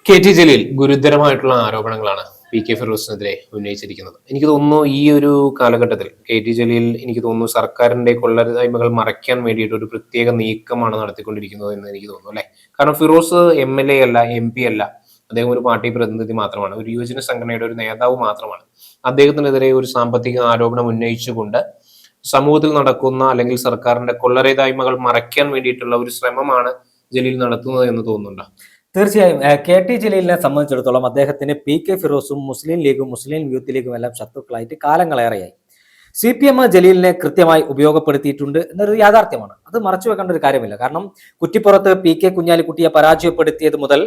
K T Jaleel ഗുരുതരമായിട്ടുള്ള ആരോപണങ്ങളാണ് P K ഫിറോസിനെതിരെ ഉന്നയിച്ചിരിക്കുന്നത്. എനിക്ക് തോന്നുന്നു ഈ ഒരു കാലഘട്ടത്തിൽ കെ ടി ജലീൽ എനിക്ക് തോന്നുന്നു സർക്കാരിന്റെ കൊള്ളരുതായ്മകൾ മറയ്ക്കാൻ വേണ്ടിയിട്ട് ഒരു പ്രത്യേക നീക്കമാണ് നടത്തിക്കൊണ്ടിരിക്കുന്നത് എന്ന് എനിക്ക് തോന്നുന്നു അല്ലെ. കാരണം ഫിറോസ് MLA അല്ല, MP അല്ല, അദ്ദേഹം ഒരു പാർട്ടി പ്രതിനിധി മാത്രമാണ്, ഒരു യുവജന സംഘടനയുടെ ഒരു നേതാവ് മാത്രമാണ്. അദ്ദേഹത്തിനെതിരെ ഒരു സാമ്പത്തിക ആരോപണം ഉന്നയിച്ചുകൊണ്ട് സമൂഹത്തിൽ നടക്കുന്ന അല്ലെങ്കിൽ സർക്കാരിന്റെ കൊള്ളരുതായ്മകൾ മറയ്ക്കാൻ വേണ്ടിയിട്ടുള്ള ഒരു ശ്രമമാണ് ജലീൽ നടത്തുന്നത് എന്ന് തോന്നുന്നുണ്ടോ? തീർച്ചയായും കെ ടി ജലീലിനെ സംബന്ധിച്ചിടത്തോളം അദ്ദേഹത്തിന് PK ഫിറോസും മുസ്ലിം ലീഗും മുസ്ലിം യൂത്ത് ലീഗും എല്ലാം ശത്രുക്കളായിട്ട് കാലങ്ങളേറെയായി. CPM ജലീലിനെ കൃത്യമായി ഉപയോഗപ്പെടുത്തിയിട്ടുണ്ട് എന്നൊരു യാഥാർത്ഥ്യമാണ്. അത് മറച്ചു വെക്കേണ്ട ഒരു കാര്യമില്ല. കാരണം കുറ്റിപ്പുറത്ത് PK കുഞ്ഞാലിക്കുട്ടിയെ പരാജയപ്പെടുത്തിയത് മുതൽ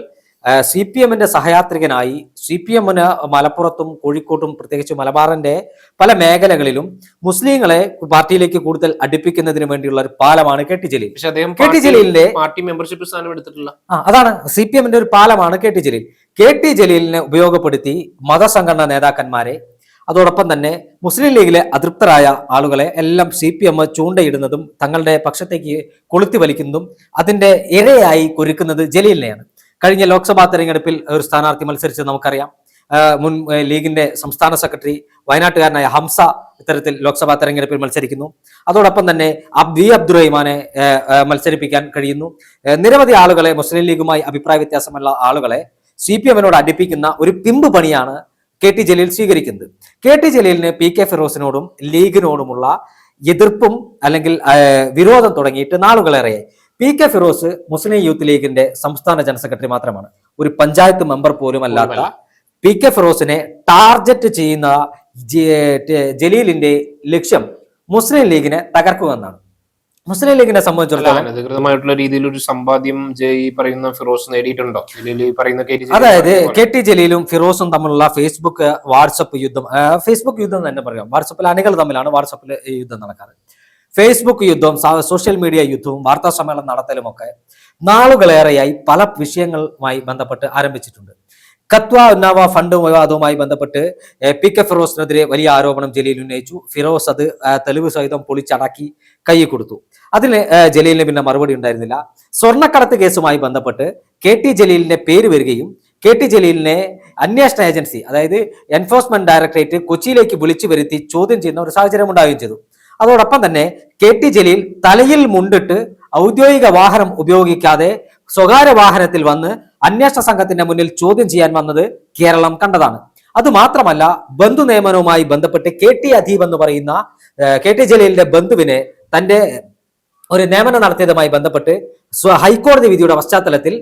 CPMന്റെ സഹയാത്രികനായി CPMന് മലപ്പുറത്തും കോഴിക്കോട്ടും പ്രത്യേകിച്ച് മലബാറിന്റെ പല മേഖലകളിലും മുസ്ലിങ്ങളെ പാർട്ടിയിലേക്ക് കൂടുതൽ അടുപ്പിക്കുന്നതിന് വേണ്ടിയുള്ള ഒരു പാലമാണ് കെ ടി ജലീൽ. പക്ഷെ അദ്ദേഹം കെ ടി ജലീലിന്റെ പാർട്ടി മെമ്പർഷിപ്പ് സ്ഥാനം എടുത്തിട്ടില്ല. അതാണ് CPMന്റെ ഒരു പാലമാണ് K T Jaleel. K T ജലീലിനെ ഉപയോഗപ്പെടുത്തി മതസംഘടനാ നേതാക്കന്മാരെ, അതോടൊപ്പം തന്നെ മുസ്ലിം ലീഗിലെ അതൃപ്തരായ ആളുകളെ എല്ലാം CPM ചൂണ്ടയിടുന്നതും തങ്ങളുടെ പക്ഷത്തേക്ക് കൊളുത്തി വലിക്കുന്നതും അതിന്റെ ഇരയായി കുരുക്കുന്നത് ജലീലിനെയാണ്. കഴിഞ്ഞ ലോക്സഭാ തെരഞ്ഞെടുപ്പിൽ ഒരു സ്ഥാനാർത്ഥി മത്സരിച്ചത് നമുക്കറിയാം. മുൻ ലീഗിന്റെ സംസ്ഥാന സെക്രട്ടറി വയനാട്ടുകാരനായ ഹംസ ഇത്തരത്തിൽ ലോക്സഭാ തെരഞ്ഞെടുപ്പിൽ മത്സരിക്കുന്നു. അതോടൊപ്പം തന്നെ അബ്ദുറഹിമാനെ മത്സരിപ്പിക്കാൻ കഴിയുന്നു. നിരവധി ആളുകളെ, മുസ്ലിം ലീഗുമായി അഭിപ്രായ വ്യത്യാസമുള്ള ആളുകളെ CPMനോട് അടുപ്പിക്കുന്ന ഒരു പിമ്പ് പണിയാണ് കെ ടി ജലീൽ സ്വീകരിക്കുന്നത്. കെ ടി ജലീലിന് PK ഫിറോസിനോടും ലീഗിനോടുമുള്ള എതിർപ്പും അല്ലെങ്കിൽ വിരോധം തുടങ്ങിയിട്ട് നാളുകളേറെയായി. PK ഫിറോസ് മുസ്ലിം യൂത്ത് ലീഗിന്റെ സംസ്ഥാന ജനറൽ സെക്രട്ടറി മാത്രമാണ്. ഒരു പഞ്ചായത്ത് മെമ്പർ പോലും അല്ലാത്ത PK ഫിറോസിനെ ടാർഗറ്റ് ചെയ്യുന്ന ജലീലിന്റെ ലക്ഷ്യം മുസ്ലിം ലീഗിനെ തകർക്കുക എന്നാണ്. മുസ്ലിം ലീഗിനെ സംബന്ധിച്ചിടത്തോളം അനധികൃതമായിട്ടുള്ള രീതിയിൽ ഒരു സമ്പാദ്യം പറയുന്ന ഫിറോസ് നേടിയിട്ടുണ്ടോ? അതായത് കെ ടി ജലീലും ഫിറോസും തമ്മിലുള്ള ഫേസ്ബുക്ക് വാട്സപ്പ് യുദ്ധം, ഫേസ്ബുക്ക് യുദ്ധം തന്നെ പറയാം. വാട്സപ്പിൽ അണികൾ തമ്മിലാണ് വാട്സപ്പിൽ യുദ്ധം നടക്കാറ്. ഫേസ്ബുക്ക് യുദ്ധവും സോഷ്യൽ മീഡിയ യുദ്ധവും വാർത്താ സമ്മേളനം നടത്തലും ഒക്കെ നാളുകളേറെയായി പല വിഷയങ്ങളുമായി ബന്ധപ്പെട്ട് ആരംഭിച്ചിട്ടുണ്ട്. കത്വ ഉന്നാവ ഫണ്ട് വിവാദവുമായി ബന്ധപ്പെട്ട് PK ഫിറോസിനെതിരെ വലിയ ആരോപണം ജലീൽ ഉന്നയിച്ചു. ഫിറോസ് അത് തെളിവ് സഹിതം പൊളിച്ചടക്കി കൈ കൊടുത്തു. അതിന് ജലീലിന് പിന്നെ മറുപടി ഉണ്ടായിരുന്നില്ല. സ്വർണ്ണക്കടത്ത് കേസുമായി ബന്ധപ്പെട്ട് കെ ടി ജലീലിന്റെ പേര് വരികയും കെ ടി ജലീലിനെ അന്വേഷണ ഏജൻസി, അതായത് എൻഫോഴ്സ്മെന്റ് ഡയറക്ടറേറ്റ് കൊച്ചിയിലേക്ക് വിളിച്ചു വരുത്തി ചോദ്യം ചെയ്യുന്ന ഒരു സാഹചര്യം ഉണ്ടാവുകയും ചെയ്തു. അതോടൊപ്പം തന്നെ കെ ടി ജലീൽ തലയിൽ മുണ്ടിട്ട് ഔദ്യോഗിക വാഹനം ഉപയോഗിക്കാതെ സ്വകാര്യ വാഹനത്തിൽ വന്ന് അന്വേഷണ സംഘത്തിന്റെ മുന്നിൽ ചോദ്യം ചെയ്യാൻ വന്നത് കേരളം കണ്ടതാണ്. അതുമാത്രമല്ല, ബന്ധു നിയമനവുമായി ബന്ധപ്പെട്ട് KT അദീബ് എന്ന് പറയുന്ന കെ ടി ജലീലിന്റെ ബന്ധുവിനെ തന്റെ ഒരു നിയമനം നടത്തിയതുമായി ബന്ധപ്പെട്ട് ഹൈക്കോടതി വിധിയുടെ പശ്ചാത്തലത്തിൽ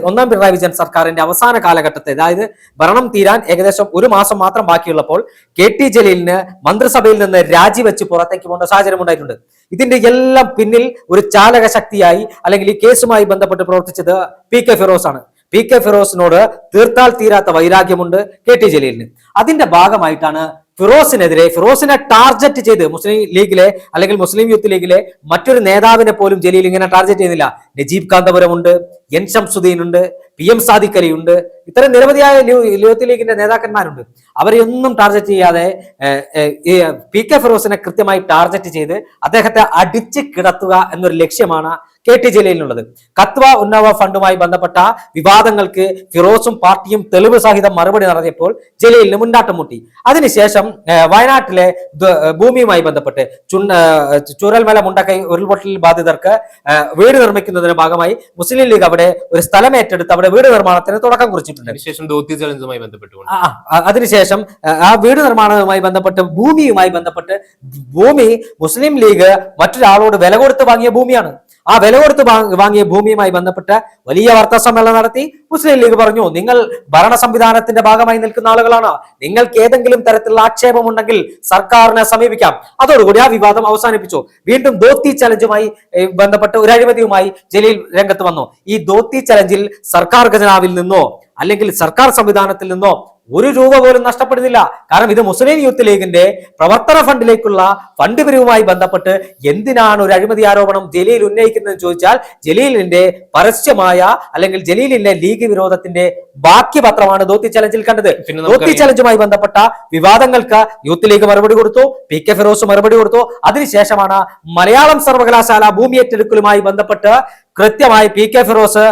ഒന്നാം പിണറായി വിജയൻ സർക്കാരിന്റെ അവസാന കാലഘട്ടത്തെ, അതായത് ഭരണം തീരാൻ ഏകദേശം ഒരു മാസം മാത്രം ബാക്കിയുള്ളപ്പോൾ കെ ടി ജലീലിന് മന്ത്രിസഭയിൽ നിന്ന് രാജിവെച്ച് പുറത്തേക്ക് പോകേണ്ട സാഹചര്യം ഉണ്ടായിട്ടുണ്ട്. ഇതിന്റെ എല്ലാം പിന്നിൽ ഒരു ചാലക ശക്തിയായി അല്ലെങ്കിൽ ഈ കേസുമായി ബന്ധപ്പെട്ട് പ്രവർത്തിച്ചത് PK ഫിറോസ് ആണ്. PK ഫിറോസിനോട് തീർത്താൽ തീരാത്ത വൈരാഗ്യമുണ്ട് കെ ടി ജലീലിന്. അതിന്റെ ഭാഗമായിട്ടാണ് ഫിറോസിനെ ടാർഗറ്റ് ചെയ്ത് മുസ്ലിം ലീഗിലെ അല്ലെങ്കിൽ മുസ്ലിം യൂത്ത് ലീഗിലെ മറ്റൊരു നേതാവിനെ പോലും ജലീൽ ഇങ്ങനെ ടാർഗറ്റ് ചെയ്യുന്നില്ല. നജീബ് കാന്തപുരം ഉണ്ട്, N ശംസുദ്ദീൻ ഉണ്ട്, PM സാദിഖ് അലി ഉണ്ട്, ഇത്തരം നിരവധിയായ യൂത്ത് ലീഗിന്റെ നേതാക്കന്മാരുണ്ട്. അവരെയൊന്നും ടാർഗറ്റ് ചെയ്യാതെ PK ഫിറോസിനെ കൃത്യമായി ടാർഗറ്റ് ചെയ്ത് അദ്ദേഹത്തെ അടിച്ചു കിടത്തുക എന്നൊരു ലക്ഷ്യമാണ് കെ ടി ജലീലിനുള്ളത്. കത്വ ഉന്നവ ഫണ്ടുമായി ബന്ധപ്പെട്ട വിവാദങ്ങൾക്ക് ഫിറോസും പാർട്ടിയും തെളിവ് സഹിതം മറുപടി നടത്തിയപ്പോൾ ജലീലിന് മുണ്ടാട്ടം മുട്ടി. അതിനുശേഷം വയനാട്ടിലെ ഭൂമിയുമായി ബന്ധപ്പെട്ട് ചൂരൽമല മുണ്ടക്കൈ ഉരുൾപൊട്ടൽ ബാധിതർക്ക് വീട് നിർമ്മിക്കുന്നതിന്റെ ഭാഗമായി മുസ്ലിം ലീഗ് അവിടെ ഒരു സ്ഥലം ഏറ്റെടുത്ത് അവിടെ വീട് നിർമ്മാണത്തിന് തുടക്കം കുറിച്ചിട്ടുണ്ട്. അതിനുശേഷം ആ വീട് നിർമ്മാണവുമായി ബന്ധപ്പെട്ട് ഭൂമിയുമായി ബന്ധപ്പെട്ട് ഭൂമി മുസ്ലിം ലീഗ് മറ്റൊരാളോട് വില കൊടുത്ത് വാങ്ങിയ ഭൂമിയാണ്. ആ വില കൊടുത്ത് വാങ്ങിയ ഭൂമിയുമായി ബന്ധപ്പെട്ട് വലിയ വാർത്താ സമ്മേളനം നടത്തി മുസ്ലിം ലീഗ് പറഞ്ഞു, നിങ്ങൾ ഭരണ സംവിധാനത്തിന്റെ ഭാഗമായി നിൽക്കുന്ന ആളുകളാണ്, നിങ്ങൾക്ക് ഏതെങ്കിലും തരത്തിലുള്ള ആക്ഷേപമുണ്ടെങ്കിൽ സർക്കാരിനെ സമീപിക്കാം. അതോടുകൂടി ആ വിവാദം അവസാനിപ്പിച്ചു. വീണ്ടും ധോത്തി ചലഞ്ചുമായി ബന്ധപ്പെട്ട് ഒരു അഴിമതിയുമായി ജലീൽ രംഗത്ത് വന്നു. ഈ ധോത്തി ചലഞ്ചിൽ സർക്കാർ ഖജനാവിൽ നിന്നോ അല്ലെങ്കിൽ സർക്കാർ സംവിധാനത്തിൽ നിന്നോ ഒരു രൂപ പോലും നഷ്ടപ്പെടുന്നില്ല. കാരണം ഇത് മുസ്ലിം യൂത്ത് ലീഗിന്റെ പ്രവർത്തന ഫണ്ടിലേക്കുള്ള ഫണ്ട് പിരിവുമായി ബന്ധപ്പെട്ട് എന്തിനാണ് ഒരു അഴിമതി ആരോപണം ജലീൽ ഉന്നയിക്കുന്നതെന്ന് ചോദിച്ചാൽ ജലീലിന്റെ പരസ്യമായ അല്ലെങ്കിൽ ജലീലിന്റെ ലീഗ് വിരോധത്തിന്റെ ബാക്കി പത്രമാണ് ധോത്തി ചലഞ്ചിൽ കണ്ടത്. ധോത്തി ചലഞ്ചുമായി ബന്ധപ്പെട്ട വിവാദങ്ങൾക്ക് യൂത്ത് ലീഗ് മറുപടി കൊടുത്തു, PK ഫിറോസ് മറുപടി കൊടുത്തു. അതിനുശേഷമാണ് മലയാളം സർവകലാശാല ഭൂമി ഏറ്റെടുക്കലുമായി ബന്ധപ്പെട്ട് കൃത്യമായി PK ഫിറോസ്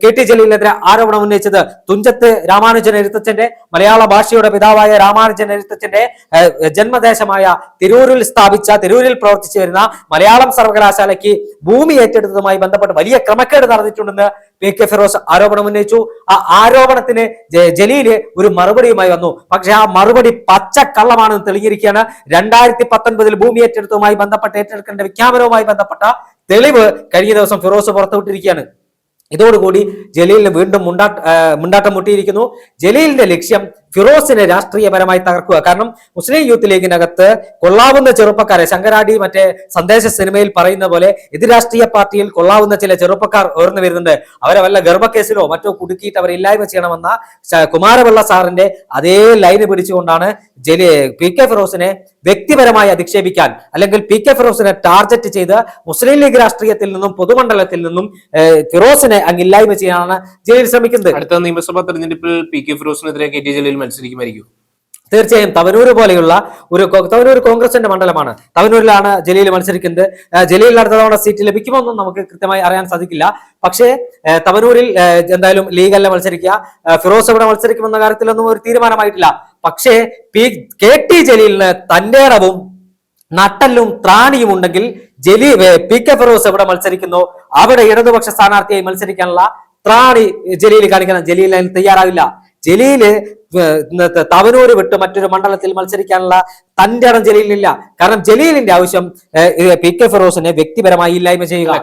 KT ജലീലിനെതിരെ ആരോപണം ഉന്നയിച്ചത് തുഞ്ചത്ത് രാമാനുജൻ എഴുത്തച്ഛന്റെ, മലയാള ഭാഷയുടെ പിതാവായ രാമാനുജൻ എഴുത്തച്ഛന്റെ ജന്മദേശമായ തിരൂരിൽ പ്രവർത്തിച്ചു വരുന്ന മലയാളം സർവകലാശാലയ്ക്ക് ഭൂമി ഏറ്റെടുത്തതുമായി ബന്ധപ്പെട്ട് വലിയ ക്രമക്കേട് നടന്നിട്ടുണ്ടെന്ന് PK ഫിറോസ് ആരോപണം ഉന്നയിച്ചു. ആ ആരോപണത്തിന് ജലീല് ഒരു മറുപടിയുമായി വന്നു. പക്ഷെ ആ മറുപടി പച്ചക്കള്ളമാണെന്ന് തെളിഞ്ഞിരിക്കുകയാണ്. 2019 ഭൂമി ഏറ്റെടുത്തതുമായി ബന്ധപ്പെട്ട ഏറ്റെടുക്കേണ്ട വിജ്ഞാപനവുമായി ബന്ധപ്പെട്ട തെളിവ് കഴിഞ്ഞ ദിവസം ഫിറോസ് പുറത്തുവിട്ടിരിക്കുകയാണ്. ഇതോടുകൂടി ജലീലിന് വീണ്ടും മുണ്ടാട്ടം മുട്ടിയിരിക്കുന്നു. ജലീലിന്റെ ലക്ഷ്യം ഫിറോസിനെ രാഷ്ട്രീയപരമായി തകർക്കുക. കാരണം മുസ്ലിം യൂത്ത് ലീഗിനകത്ത് കൊള്ളാവുന്ന ചെറുപ്പക്കാരെ, ശങ്കരാടി മറ്റേ സന്ദേശ സിനിമയിൽ പറയുന്ന പോലെ എതിർ രാഷ്ട്രീയ പാർട്ടിയിൽ കൊള്ളാവുന്ന ചില ചെറുപ്പക്കാർ ഉയർന്നു വരുന്നുണ്ട്. അവരെ വല്ല ഗർഭക്കേസിലോ മറ്റോ കുടുക്കിയിട്ട് അവരെ ഇല്ലായ്മ ചെയ്യണമെന്ന കുമാരപിള്ള സാറിന്റെ അതേ ലൈന് പിടിച്ചുകൊണ്ടാണ് PK ഫിറോസിനെ വ്യക്തിപരമായി അധിക്ഷേപിക്കാൻ, അല്ലെങ്കിൽ PK ഫിറോസിനെ ടാർഗറ്റ് ചെയ്ത് മുസ്ലിം ലീഗ് രാഷ്ട്രീയത്തിൽ നിന്നും പൊതുമണ്ഡലത്തിൽ നിന്നും ഫിറോസിനെ ഇല്ലായ്മ ചെയ്യാനാണ് ജലീൽ ശ്രമിക്കുന്നത്. അടുത്ത നിയമസഭാ തെരഞ്ഞെടുപ്പിൽ PK ഫിറോസിനെതിരെ KT ജലീൽ മത്സരിക്കുമായിരിക്കും. തീർച്ചയായും തവനൂർ പോലെയുള്ള തവനൂർ കോൺഗ്രസിന്റെ മണ്ഡലമാണ്. തവനൂരിലാണ് ജലീൽ മത്സരിക്കുന്നത്. ജലീലിന് അടുത്ത തവണ സീറ്റ് ലഭിക്കുമെന്നും നമുക്ക് കൃത്യമായി അറിയാൻ സാധിക്കില്ല. പക്ഷേ തവനൂരിൽ എന്തായാലും ലീഗല്ല മത്സരിക്കുക, ഫിറോസ് എവിടെ മത്സരിക്കുമെന്ന കാര്യത്തിലൊന്നും ഒരു തീരുമാനമായിട്ടില്ല. പക്ഷേ KT ജലീലിന് തന്റെ ഇടവും നട്ടല്ലും ത്രാണിയും ഉണ്ടെങ്കിൽ PK ഫിറോസ് എവിടെ മത്സരിക്കുന്നു അവിടെ ഇടതുപക്ഷ സ്ഥാനാർത്ഥിയായി മത്സരിക്കാനുള്ള ത്രാണി ജലീൽ കാണിക്കണം. ജലീൽ അതിന് തയ്യാറാവില്ല. ജലീല് തവനൂര് വിട്ട് മറ്റൊരു മണ്ഡലത്തിൽ മത്സരിക്കാനുള്ള തന്റെ ഇടം ജലീലിനില്ല. കാരണം ജലീലിന്റെ ആവശ്യം PK ഫിറോസിനെ വ്യക്തിപരമായി ഇല്ലായ്മ ചെയ്യുക.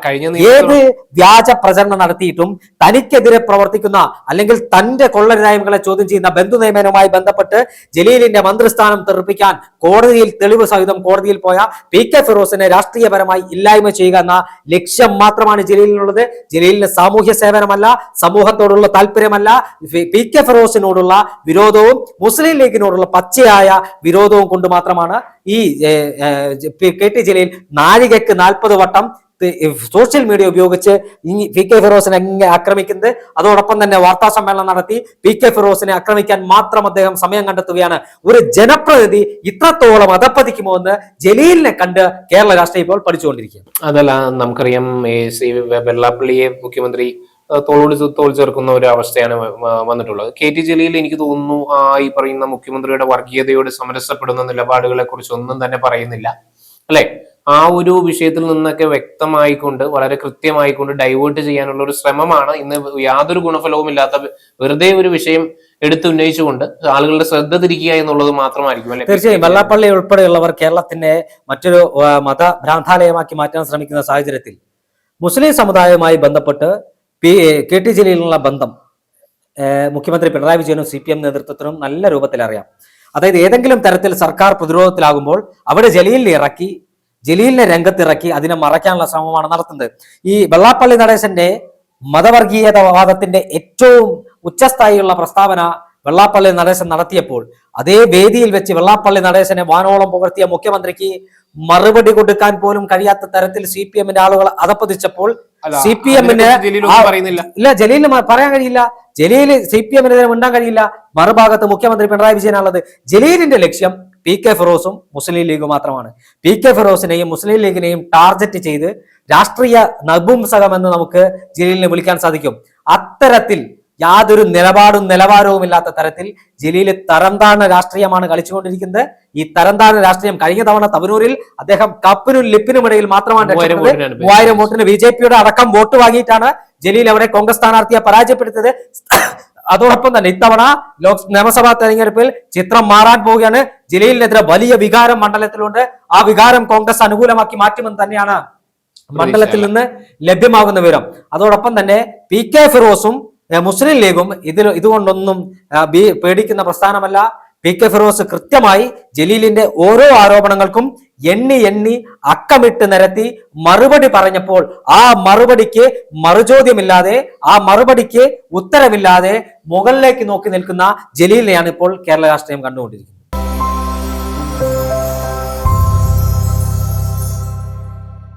ഏത് വ്യാജ പ്രചരണം നടത്തിയിട്ടും തനിക്കെതിരെ പ്രവർത്തിക്കുന്ന അല്ലെങ്കിൽ തന്റെ കൊള്ളരുതായ്മകളെ ചോദ്യം ചെയ്യുന്ന ബന്ധു നിയമനവുമായി ബന്ധപ്പെട്ട് ജലീലിന്റെ മന്ത്രിസ്ഥാനം തെറിപ്പിക്കാൻ കോടതിയിൽ തെളിവ് സഹിതം കോടതിയിൽ പോയ PK ഫിറോസിനെ രാഷ്ട്രീയപരമായി ഇല്ലായ്മ ചെയ്യുക എന്ന ലക്ഷ്യം മാത്രമാണ് ജലീലിനുള്ളത്. ജലീലിന് സാമൂഹ്യ സേവനമല്ല, സമൂഹത്തോടുള്ള താല്പര്യമല്ല, PK ഫിറോസിനോടുള്ള വിരോധവും മുസ്ലിം ലീഗിനോടുള്ള പച്ചയായ വിരോധവും കൊണ്ട് മാത്രമാണ് ഈ KT ജലീൽ നാഴികയ്ക്ക് 40 വട്ടം സോഷ്യൽ മീഡിയ ഉപയോഗിച്ച് PK ഫിറോസിനെ ആക്രമിക്കുന്നത്. അതോടൊപ്പം തന്നെ വാർത്താ സമ്മേളനം നടത്തി PK ഫിറോസിനെ ആക്രമിക്കാൻ മാത്രം അദ്ദേഹം സമയം കണ്ടെത്തുകയാണ്. ഒരു ജനപ്രതിനിധി ഇത്രത്തോളം അധപ്പതിക്കുമോ എന്ന് ജലീലിനെ കണ്ട് കേരള രാഷ്ട്രീയം ഇപ്പോൾ പഠിച്ചുകൊണ്ടിരിക്കുകയാണ്. അതല്ല, നമുക്കറിയാം വെള്ളാപ്പള്ളിയെ മുഖ്യമന്ത്രി തോൾ ചേർക്കുന്ന ഒരു അവസ്ഥയാണ് വന്നിട്ടുള്ളത്. KT ജലീൽ എനിക്ക് തോന്നുന്നു ഈ പറയുന്ന മുഖ്യമന്ത്രിയുടെ വർഗീയതയോട് സമരസപ്പെടുന്ന നിലപാടുകളെ കുറിച്ച് ഒന്നും തന്നെ പറയുന്നില്ല, അല്ലെ? ആ ഒരു വിഷയത്തിൽ നിന്നൊക്കെ വ്യക്തമായിക്കൊണ്ട് വളരെ കൃത്യമായിക്കൊണ്ട് ഡൈവേർട്ട് ചെയ്യാനുള്ള ഒരു ശ്രമമാണ് ഇന്ന് യാതൊരു ഗുണഫലവും ഇല്ലാത്ത വെറുതെ ഒരു വിഷയം എടുത്തുന്നയിച്ചുകൊണ്ട് ആളുകളുടെ ശ്രദ്ധ തിരിക്കുക എന്നുള്ളത് മാത്രമായിരിക്കും, അല്ലെ? തീർച്ചയായും വെള്ളാപ്പള്ളി ഉൾപ്പെടെയുള്ളവർ കേരളത്തിനെ മറ്റൊരു മത ഭ്രാന്താലയമാക്കി മാറ്റാൻ ശ്രമിക്കുന്ന സാഹചര്യത്തിൽ മുസ്ലിം സമുദായവുമായി ബന്ധപ്പെട്ട് KT ജലീലിനുള്ള ബന്ധം മുഖ്യമന്ത്രി പിണറായി വിജയനും CPM നേതൃത്വത്തിനും നല്ല രൂപത്തിൽ അറിയാം. അതായത് ഏതെങ്കിലും തരത്തിൽ സർക്കാർ പ്രതിരോധത്തിലാകുമ്പോൾ അവിടെ ജലീലിനെ രംഗത്തിറക്കി അതിനെ മറയ്ക്കാനുള്ള ശ്രമമാണ് നടത്തുന്നത്. ഈ വെള്ളാപ്പള്ളി നടേശന്റെ മതവർഗീയതവാദത്തിന്റെ ഏറ്റവും ഉച്ചസ്ഥായിയുള്ള പ്രസ്താവന വെള്ളാപ്പള്ളി നടേശൻ നടത്തിയപ്പോൾ അതേ വേദിയിൽ വെച്ച് വെള്ളാപ്പള്ളി നടേശനെ വാനോളം പുകഴ്ത്തിയ മുഖ്യമന്ത്രിക്ക് മറുപടി കൊടുക്കാൻ പോലും കഴിയാത്ത തരത്തിൽ CPMന്റെ ആളുകൾ അധപ്പതിച്ചപ്പോൾ CPMന് ഇല്ല, ജലീലിന് പറയാൻ കഴിയില്ല. ജലീല് CPMനെതിരെ മിണ്ടാൻ കഴിയില്ല. മറുഭാഗത്ത് മുഖ്യമന്ത്രി പിണറായി വിജയനാണുള്ളത്. ജലീലിന്റെ ലക്ഷ്യം PK ഫിറോസും മുസ്ലിം ലീഗും മാത്രമാണ്. PK ഫിറോസിനെയും മുസ്ലിം ലീഗിനെയും ടാർഗറ്റ് ചെയ്ത് രാഷ്ട്രീയ നപുംസകമെന്ന് നമുക്ക് ജലീലിനെ വിളിക്കാൻ സാധിക്കും. അത്തരത്തിൽ യാതൊരു നിലവാരവും ഇല്ലാത്ത തരത്തിൽ ജലീല് തരംതാണ രാഷ്ട്രീയമാണ് കളിച്ചുകൊണ്ടിരിക്കുന്നത്. ഈ തരംതാണ രാഷ്ട്രീയം കഴിഞ്ഞ തവണ തവനൂരിൽ അദ്ദേഹം കപ്പിനും ലിപ്പിനും ഇടയിൽ മാത്രമാണ് 3000 വോട്ടിന് BJPയുടെ അടക്കം വോട്ട് വാങ്ങിയിട്ടാണ് ജലീൽ അവിടെ കോൺഗ്രസ് സ്ഥാനാർത്ഥിയെ പരാജയപ്പെടുത്തിയത്. അതോടൊപ്പം തന്നെ ഇത്തവണ നിയമസഭാ തെരഞ്ഞെടുപ്പിൽ ചിത്രം മാറാൻ പോവുകയാണ്. ജലീലിനെതിരെ വലിയ വികാരം മണ്ഡലത്തിലുണ്ട്. ആ വികാരം കോൺഗ്രസ് അനുകൂലമാക്കി മാറ്റുമെന്ന് തന്നെയാണ് മണ്ഡലത്തിൽ നിന്ന് ലഭ്യമാകുന്ന വിവരം. അതോടൊപ്പം തന്നെ PK ഫിറോസും മുസ്ലിം ലീഗും ഇതുകൊണ്ടൊന്നും പേടിക്കുന്ന പ്രസ്ഥാനമല്ല. PK ഫിറോസ് കൃത്യമായി ജലീലിന്റെ ഓരോ ആരോപണങ്ങൾക്കും എണ്ണി അക്കമിട്ട് നിരത്തി മറുപടി പറഞ്ഞപ്പോൾ ആ മറുപടിക്ക് മറുചോദ്യമില്ലാതെ, ആ മറുപടിക്ക് ഉത്തരമില്ലാതെ മുകളിലേക്ക് നോക്കി നിൽക്കുന്ന ജലീലിനെയാണ് ഇപ്പോൾ കേരള രാഷ്ട്രീയം കണ്ടുകൊണ്ടിരിക്കുന്നത്.